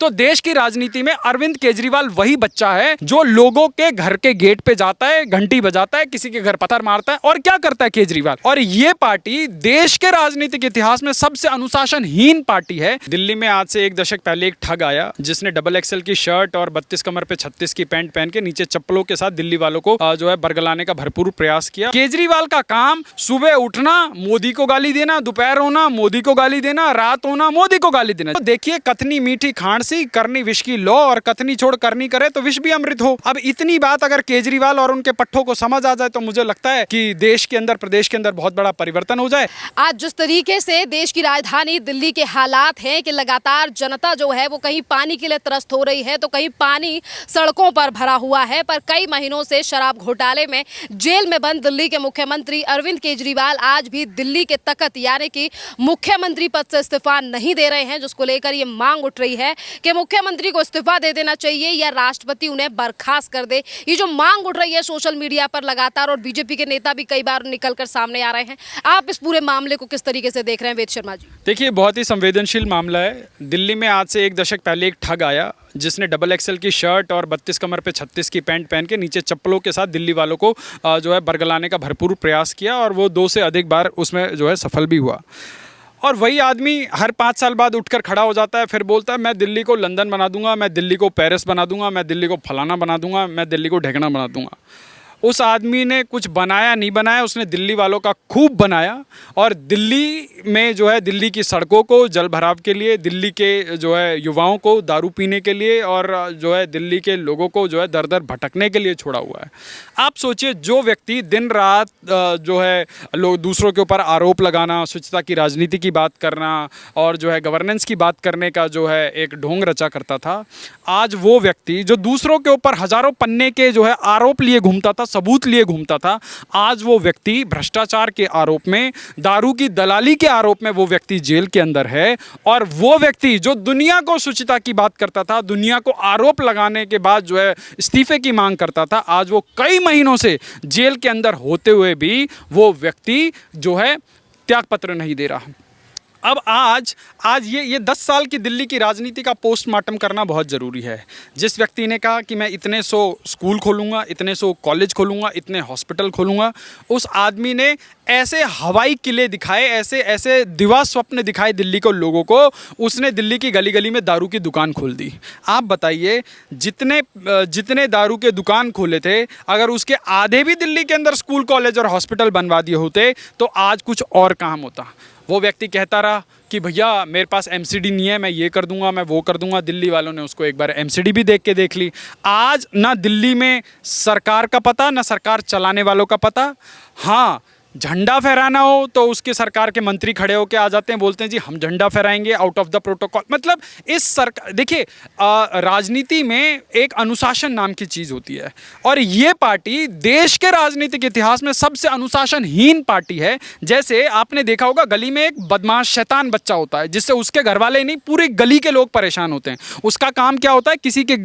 तो देश की राजनीति में अरविंद केजरीवाल वही बच्चा है जो लोगों के घर के गेट पे जाता है, घंटी बजाता है, किसी के घर पत्थर मारता है। और क्या करता है केजरीवाल? और ये पार्टी देश के राजनीतिक इतिहास में सबसे अनुशासनहीन पार्टी है। दिल्ली में आज से 1 दशक पहले एक ठग आया जिसने डबल एक्सएल की शर्ट और 32 कमर पे 36 की पैंट पहन के नीचे चप्पलों के साथ दिल्ली वालों को जो है बरगलाने का भरपूर प्रयास किया। केजरीवाल का काम सुबह उठना, मोदी को गाली देना, दोपहर होना, मोदी को गाली देना, रात होना, मोदी को गाली देना। तो देखिए, कथनी मीठी खांसी, करनी विष की लो, और कथनी छोड़ करनी करे तो विष भी अमृत हो। अब इतनी बात अगर केजरीवाल और उनके पट्टों को समझ आ जाए तो मुझे लगता है कि देश के अंदर, प्रदेश के अंदर बहुत बड़ा परिवर्तन हो जाए। आज जिस तरीके से देश की राजधानी दिल्ली के हालात हैं कि लगातार जनता जो है वो कहीं पानी के लिए त्रस्त हो रही है तो कहीं पानी सड़कों पर भरा हुआ है। पर कई महीनों से शराब घोटाले में जेल में बंद दिल्ली के मुख्यमंत्री अरविंद केजरीवाल आज भी दिल्ली के तख्त यानी कि मुख्यमंत्री पद से इस्तीफा नहीं दे रहे हैं, जिसको लेकर ये मांग उठ रही है कि मुख्यमंत्री को इस्तीफा दे देना चाहिए या राष्ट्रपति उन्हें बर्खास्त कर दे। ये जो मांग उठ रही है सोशल मीडिया पर लगातार, और बीजेपी के नेता भी कई बार निकलकर सामने आ रहे हैं। आप इस पूरे मामले को किस तरीके से देख रहे हैं वेद शर्मा जी? देखिए, बहुत ही संवेदनशील मामला है। दिल्ली में आज से 1 दशक पहले एक ठग आया जिसने डबल एक्सएल की शर्ट और 32 कमर पे 36 की पैंट पहन के नीचे चप्पलों के साथ दिल्ली वालों को जो है बरगलाने का भरपूर प्रयास किया, और वो 2 से अधिक बार उसमें जो है सफल भी हुआ। और वही आदमी हर 5 साल बाद उठकर खड़ा हो जाता है, फिर बोलता है मैं दिल्ली को लंदन बना दूंगा, मैं दिल्ली को पेरिस बना दूंगा, मैं दिल्ली को फलाना बना दूंगा, मैं दिल्ली को ढेकना बना दूंगा। उस आदमी ने कुछ बनाया नहीं बनाया, उसने दिल्ली वालों का खूब बनाया। और दिल्ली में जो है दिल्ली की सड़कों को जल भराव के लिए, दिल्ली के जो है युवाओं को दारू पीने के लिए, और जो है दिल्ली के लोगों को जो है दर दर भटकने के लिए छोड़ा हुआ है। आप सोचिए, जो व्यक्ति दिन रात जो है लोग दूसरों के ऊपर आरोप लगाना, स्वच्छता की राजनीति की बात करना और जो है गवर्नेंस की बात करने का जो है एक ढोंग रचा करता था, आज वो व्यक्ति जो दूसरों के ऊपर हजारों पन्ने के जो है आरोप लिए घूमता था, सबूत लिए घूमता था, आज वो व्यक्ति भ्रष्टाचार के आरोप में, दारू की दलाली के आरोप में वो व्यक्ति जेल के अंदर है। और वो व्यक्ति जो दुनिया को शुचिता की बात करता था, दुनिया को आरोप लगाने के बाद जो है इस्तीफे की मांग करता था, आज वो कई महीनों से जेल के अंदर होते हुए भी वो व्यक्ति जो है त्यागपत्र नहीं दे रहा। अब आज ये 10 साल की दिल्ली की राजनीति का पोस्टमार्टम करना बहुत ज़रूरी है। जिस व्यक्ति ने कहा कि मैं इतने 100 स्कूल खोलूँगा, इतने 100 कॉलेज खोलूँगा, इतने हॉस्पिटल खोलूँगा, उस आदमी ने ऐसे हवाई किले दिखाए, ऐसे दिवा स्वप्न दिखाए दिल्ली को लोगों को। उसने दिल्ली की गली गली में दारू की दुकान खोल दी। आप बताइए, जितने दारू के दुकान खोले थे, अगर उसके आधे भी दिल्ली के अंदर स्कूल, कॉलेज और हॉस्पिटल बनवा दिए होते तो आज कुछ और काम होता। वो व्यक्ति कहता रहा कि भैया मेरे पास एमसीडी नहीं है, मैं ये कर दूंगा, मैं वो कर दूंगा। दिल्ली वालों ने उसको एक बार एमसीडी भी देख के देख ली। आज ना दिल्ली में सरकार का पता, ना सरकार चलाने वालों का पता। हाँ, झंडा फहराना हो तो उसके सरकार के मंत्री खड़े होकर आ जाते हैं, बोलते हैं जी हम झंडा फहराएंगे आउट ऑफ द प्रोटोकॉल। मतलब इस सरकार, देखिए राजनीति में एक अनुशासन नाम की चीज़ होती है, और ये पार्टी देश के राजनीतिक इतिहास में सबसे अनुशासनहीन पार्टी है। जैसे आपने देखा होगा, गली में एक बदमाश शैतान बच्चा होता है जिससे उसके घर वाले नहीं, पूरी गली के लोग परेशान होते हैं। उसका काम क्या होता है? किसी के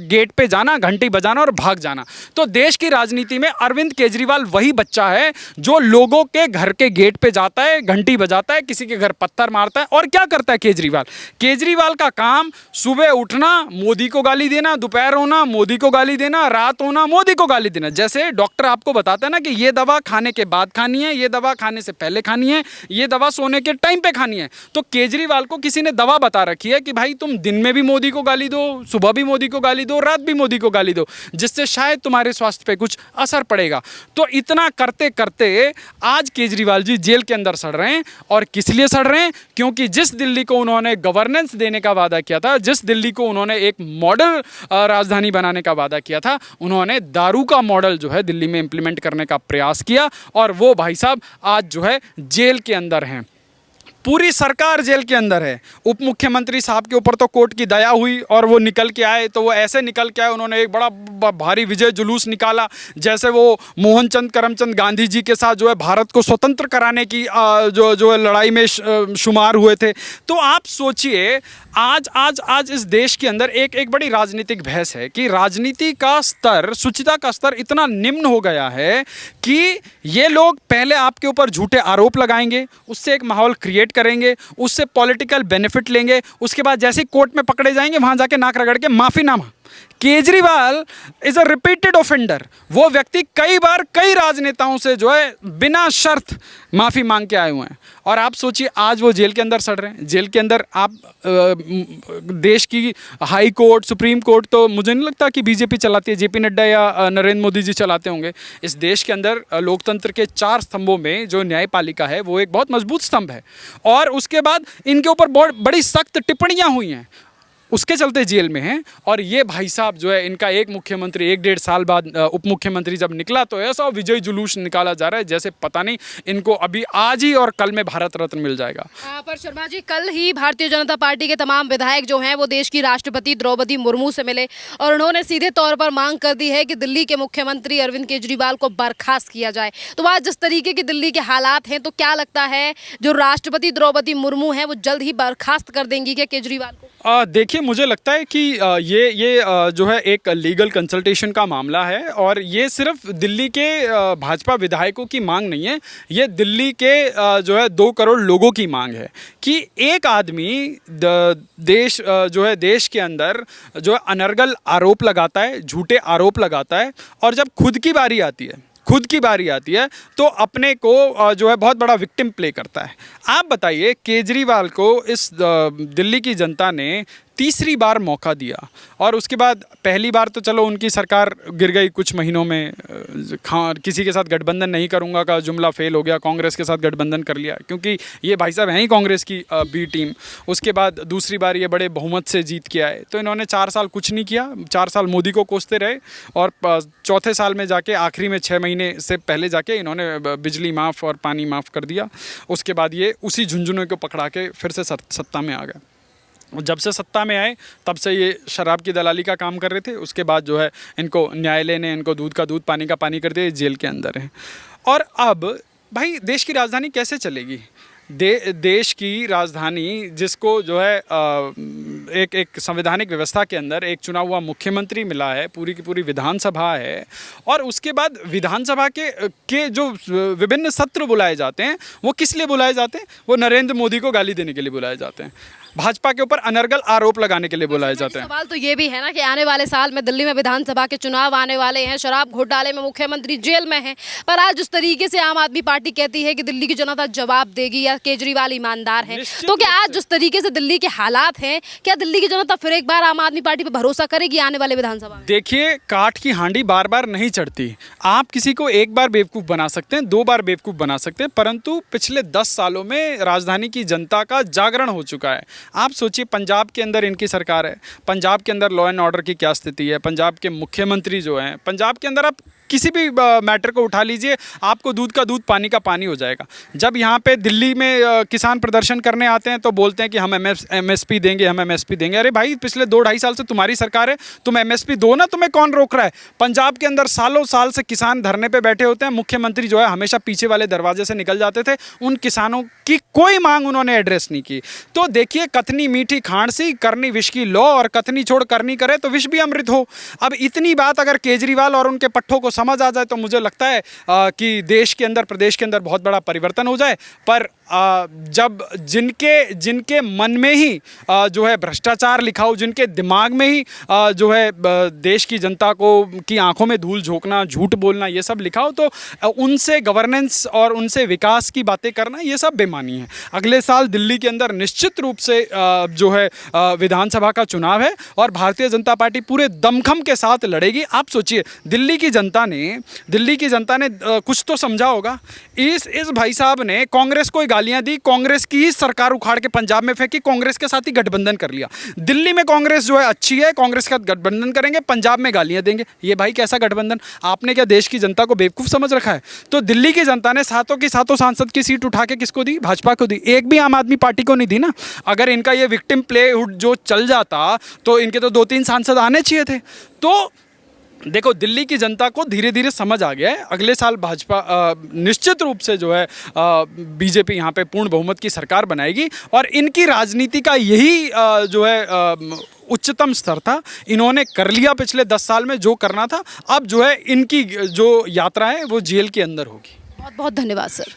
गेट पे जाना, घंटी बजाना और भाग जाना। तो देश की राजनीति में अरविंद केजरीवाल वही बच्चा है जो लोगों के घर के गेट पे जाता है, घंटी बजाता है, किसी के घर पत्थर मारता है। और क्या करता है केजरीवाल का काम सुबह उठना, मोदी को गाली देना, दोपहर होना, मोदी को गाली देना, रात होना, मोदी को गाली देना। जैसे डॉक्टर आपको बताता है ना कि ये दवा खाने के बाद खानी है, ये दवा खाने से पहले खानी है, ये दवा सोने के टाइम पे खानी है। तो केजरीवाल को किसी ने दवा बता रखी है कि भाई तुम दिन में भी मोदी को गाली दो, सुबह भी मोदी को गाली दो, रात भी मोदी को गाली दो, जिससे शायद तुम्हारे स्वास्थ्य पे कुछ असर पड़ेगा। तो इतना करते करते आज केजरीवाल जी जेल के अंदर सड़ रहे हैं। और किस लिए सड़ रहे हैं? क्योंकि जिस दिल्ली को उन्होंने गवर्नेंस देने का वादा किया था, जिस दिल्ली को उन्होंने एक मॉडल राजधानी बनाने का वादा किया था, उन्होंने दारू का मॉडल जो है दिल्ली में इंप्लीमेंट करने का प्रयास किया। और वो भाई साहब आज जो है जेल के अंदर हैं, पूरी सरकार जेल के अंदर है। उप मुख्यमंत्री साहब के ऊपर तो कोर्ट की दया हुई और वो निकल के आए, तो वो ऐसे निकल के आए, उन्होंने एक बड़ा भारी विजय जुलूस निकाला, जैसे वो मोहनचंद करमचंद गांधी जी के साथ जो है भारत को स्वतंत्र कराने की जो लड़ाई में शुमार हुए थे। तो आप सोचिए, आज इस देश के अंदर एक बड़ी राजनीतिक बहस है कि राजनीति का स्तर, शुचिता का स्तर इतना निम्न हो गया है कि ये लोग पहले आपके ऊपर झूठे आरोप लगाएंगे, उससे एक माहौल क्रिएट क्रिएट करेंगे, उससे पॉलिटिकल बेनिफिट लेंगे, उसके बाद जैसे ही कोर्ट में पकड़े जाएंगे वहाँ जाके नाक रगड़ के माफ़ीनामा। Kejriwal is a repeated offender. वो व्यक्ति कई बार कई राजनेताओं से जो है बिना शर्त माफ़ी मांग के आए हुए हैं, और आप सोचिए आज वो जेल के अंदर सड़ रहे हैं। जेल के अंदर आप देश की हाई कोर्ट, सुप्रीम कोर्ट तो मुझे नहीं लगता कि बीजेपी चलाती है, जेपी नड्डा या नरेंद्र मोदी जी चलाते होंगे। इस देश के अंदर लोकतंत्र के 4 स्तंभों में जो न्यायपालिका है वो एक बहुत मजबूत स्तंभ है, और उसके बाद इनके ऊपर बहुत बड़ी सख्त टिप्पणियाँ हुई हैं, उसके चलते जेल में हैं। और ये भाई साहब जो है, इनका एक मुख्यमंत्री 1-1.5 साल बाद उप मुख्यमंत्री जब निकला तो ऐसा विजयी जुलूस निकाला जा रहा है जैसे पता नहीं इनको अभी आज ही और कल में भारत रत्न मिल जाएगा। पर शर्मा जी, कल ही भारतीय जनता पार्टी के तमाम विधायक जो हैं वो देश की राष्ट्रपति द्रौपदी मुर्मू से मिले, और उन्होंने सीधे तौर पर मांग कर दी है कि दिल्ली के मुख्यमंत्री अरविंद केजरीवाल को बर्खास्त किया जाए। तो आज जिस तरीके की दिल्ली के हालात हैं, तो क्या लगता है जो राष्ट्रपति द्रौपदी मुर्मू हैं वो जल्द ही बर्खास्त कर देंगी क्या केजरीवाल को? देखिए, मुझे लगता है कि ये जो है एक लीगल कंसल्टेशन का मामला है, और ये सिर्फ दिल्ली के भाजपा विधायकों की मांग नहीं है, ये दिल्ली के जो है 2 करोड़ लोगों की मांग है कि एक आदमी देश के अंदर जो है अनर्गल आरोप लगाता है, झूठे आरोप लगाता है, और जब खुद की बारी आती है तो अपने को जो है बहुत बड़ा विक्टिम प्ले करता है। आप बताइए, केजरीवाल को इस दिल्ली की जनता ने तीसरी बार मौका दिया, और उसके बाद पहली बार तो चलो उनकी सरकार गिर गई कुछ महीनों में, किसी के साथ गठबंधन नहीं करूंगा का जुमला फेल हो गया, कांग्रेस के साथ गठबंधन कर लिया क्योंकि ये भाई साहब हैं ही कांग्रेस की बी टीम। उसके बाद दूसरी बार ये बड़े बहुमत से जीत के आए, तो इन्होंने 4 साल कुछ नहीं किया, 4 साल मोदी को कोसते रहे, और चौथे साल में जाके आखिरी में 6 महीने से पहले जाके इन्होंने बिजली माफ़ और पानी माफ़ कर दिया। उसके बाद ये उसी झुंझुनों को पकड़ा के फिर से सत्ता में आ गए। जब से सत्ता में आए तब से ये शराब की दलाली का काम कर रहे थे। उसके बाद जो है इनको न्यायालय ने इनको दूध का दूध पानी का पानी कर दिया, जेल के अंदर है। और अब भाई देश की राजधानी कैसे चलेगी? देश की राजधानी जिसको जो है एक संवैधानिक व्यवस्था के अंदर एक चुना हुआ मुख्यमंत्री मिला है, पूरी की पूरी विधानसभा है, और उसके बाद विधानसभा के जो विभिन्न सत्र बुलाए जाते हैं वो किस लिए बुलाए जाते हैं? वो नरेंद्र मोदी को गाली देने के लिए बुलाए जाते हैं, भाजपा के ऊपर अनर्गल आरोप लगाने के लिए बुलाए जाते हैं। सवाल तो ये भी है ना कि आने वाले साल में दिल्ली में विधानसभा के चुनाव आने वाले हैं, शराब घोटाले में मुख्यमंत्री जेल में हैं, पर आज जिस तरीके से आम आदमी पार्टी कहती है कि दिल्ली की जनता जवाब देगी या केजरीवाल ईमानदार है, तो क्या आज जिस तरीके से दिल्ली के हालात हैं, क्या दिल्ली की जनता फिर एक बार आम आदमी पार्टी पर भरोसा करेगी आने वाले विधानसभा में? देखिए, काठ की हांडी बार बार नहीं चढ़ती। आप किसी को एक बार बेवकूफ़ बना सकते हैं, 2 बार बेवकूफ़ बना सकते हैं, परंतु पिछले 10 सालों में राजधानी की जनता का जागरण हो चुका है। आप सोचिए, पंजाब के अंदर इनकी सरकार है, पंजाब के अंदर लॉ एंड ऑर्डर की क्या स्थिति है, पंजाब के मुख्यमंत्री जो हैं, पंजाब के अंदर आप किसी भी मैटर को उठा लीजिए, आपको दूध का दूध पानी का पानी हो जाएगा। जब यहाँ पे दिल्ली में किसान प्रदर्शन करने आते हैं तो बोलते हैं कि हम एमएसपी देंगे, हम एमएसपी देंगे। अरे भाई, पिछले 2-2.5 साल से तुम्हारी सरकार है, तुम एमएसपी दो ना, तुम्हें कौन रोक रहा है? पंजाब के अंदर सालों साल से किसान धरने पे बैठे होते हैं, मुख्यमंत्री जो है हमेशा पीछे वाले दरवाजे से निकल जाते थे, उन किसानों की कोई मांग उन्होंने एड्रेस नहीं की। तो देखिए, कथनी मीठी खांडसी, करनी विष की लो, और कथनी छोड़ करनी करे तो विष भी अमृत हो। अब इतनी बात अगर केजरीवाल और उनके पट्टों को समझ आ जाए तो मुझे लगता है कि देश के अंदर, प्रदेश के अंदर बहुत बड़ा परिवर्तन हो जाए। पर जब जिनके मन में ही जो है भ्रष्टाचार लिखा हो, जिनके दिमाग में ही जो है देश की जनता की आंखों में धूल झोंकना, झूठ बोलना, ये सब लिखा हो, तो उनसे गवर्नेंस और उनसे विकास की बातें करना, ये सब बेमानी है। अगले साल दिल्ली के अंदर निश्चित रूप से जो है विधानसभा का चुनाव है, और भारतीय जनता पार्टी पूरे दमखम के साथ लड़ेगी। आप सोचिए, दिल्ली की जनता ने कुछ तो समझा होगा। इस भाई साहब ने कांग्रेस को गालियां दी, कांग्रेस की ही सरकार उखाड़ के पंजाब में फेंकी, कांग्रेस के साथ ही गठबंधन कर लिया। दिल्ली में कांग्रेस जो है अच्छी है, कांग्रेस के साथ गठबंधन करेंगे, पंजाब में गालियां देंगे। ये भाई कैसा गठबंधन? आपने क्या देश की जनता को बेवकूफ़ समझ रखा है? तो दिल्ली की जनता ने सातों की सातों सांसद की सीट उठा के किसको दी? भाजपा को दी। एक भी आम आदमी पार्टी को नहीं दी ना। अगर इनका ये विक्टिम प्लेहुड जो चल जाता तो इनके तो 2-3 सांसद आने चाहिए थे। तो देखो, दिल्ली की जनता को धीरे धीरे समझ आ गया है। अगले साल भाजपा निश्चित रूप से जो है बीजेपी यहाँ पे पूर्ण बहुमत की सरकार बनाएगी, और इनकी राजनीति का यही जो है उच्चतम स्तर था। इन्होंने कर लिया पिछले 10 साल में जो करना था। अब जो है इनकी जो यात्रा है वो जेल के अंदर होगी। बहुत बहुत धन्यवाद सर।